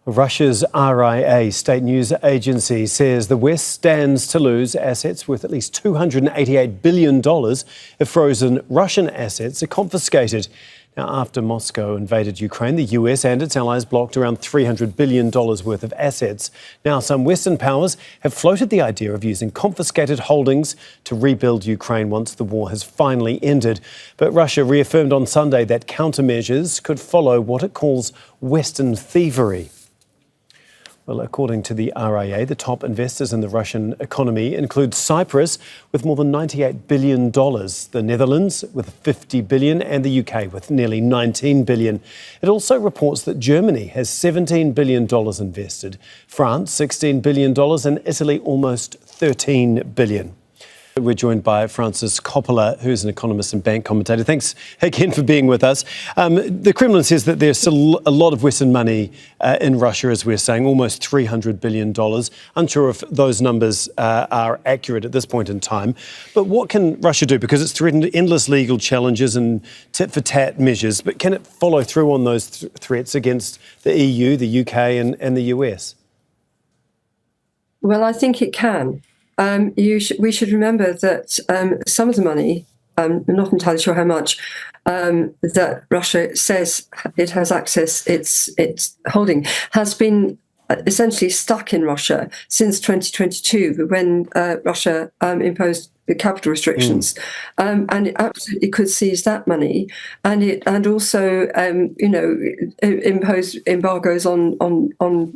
Russia's RIA, state news agency, says the West stands to lose assets worth at least $288 billion if frozen Russian assets are confiscated. Now, after Moscow invaded Ukraine, the US and its allies blocked around $300 billion worth of assets. Now, some Western powers have floated the idea of using confiscated holdings to rebuild Ukraine once the war has finally ended. But Russia reaffirmed on Sunday that countermeasures could follow what it calls Western thievery. Well, according to the RIA, the top investors in the Russian economy include Cyprus with more than $98 billion, the Netherlands with $50 billion and the UK with nearly $19 billion. It also reports that Germany has $17 billion invested, France $16 billion and Italy almost $13 billion. We're joined by Francis Coppola, who's an economist and bank commentator. Thanks again for being with us. The Kremlin says that there's still a lot of Western money in Russia, as we're saying, almost $300 billion. Unsure if those numbers are accurate at this point in time. But what can Russia do? Because it's threatened endless legal challenges and tit-for-tat measures. But can it follow through on those threats against the EU, the UK and the US? Well, I think it can. We should remember that some of the money, I'm not entirely sure how much, that Russia says it has access, its holding, has been essentially stuck in Russia since 2022, when Russia imposed the capital restrictions, and it absolutely could seize that money, and also impose embargoes on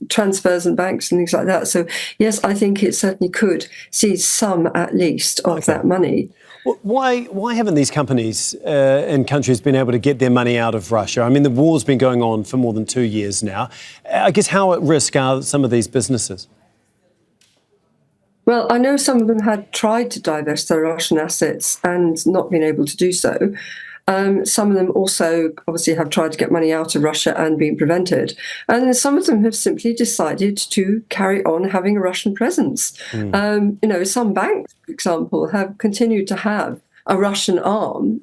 transfers and banks and things like that. So yes, I think it certainly could seize some, at least, of that money. Well, why haven't these companies and countries been able to get their money out of Russia? I mean, the war's been going on for more than 2 years now. I guess how at risk are some of these businesses? Well, I know some of them had tried to divest their Russian assets and not been able to do so. Some of them also obviously have tried to get money out of Russia and been prevented. And some of them have simply decided to carry on having a Russian presence. Some banks, for example, have continued to have a Russian arm,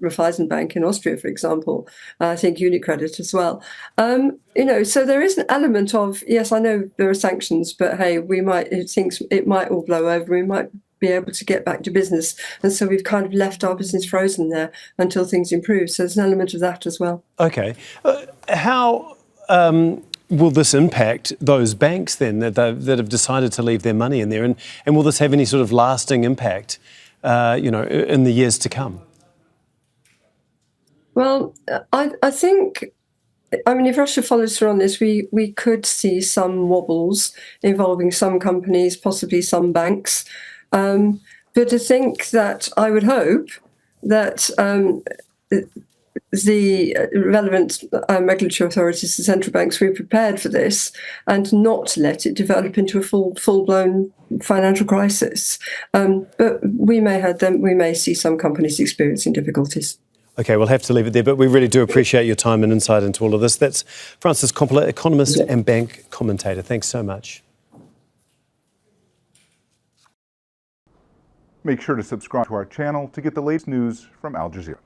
Bank in Austria, for example, I think UniCredit as well. So there is an element of, yes, I know there are sanctions, but hey, it might all blow over. We might be able to get back to business. And so we've kind of left our business frozen there until things improve. So there's an element of that as well. Okay. How will this impact those banks then that have decided to leave their money in there? And will this have any sort of lasting impact in the years to come? Well, I think, if Russia follows through on this, we could see some wobbles involving some companies, possibly some banks. But I think that I would hope that the relevant regulatory authorities, the central banks, were prepared for this and not let it develop into a full-blown financial crisis. But we may see some companies experiencing difficulties. OK, we'll have to leave it there, but we really do appreciate your time and insight into all of this. That's Francis Coppola, economist and bank commentator. Thanks so much. Make sure to subscribe to our channel to get the latest news from Al Jazeera.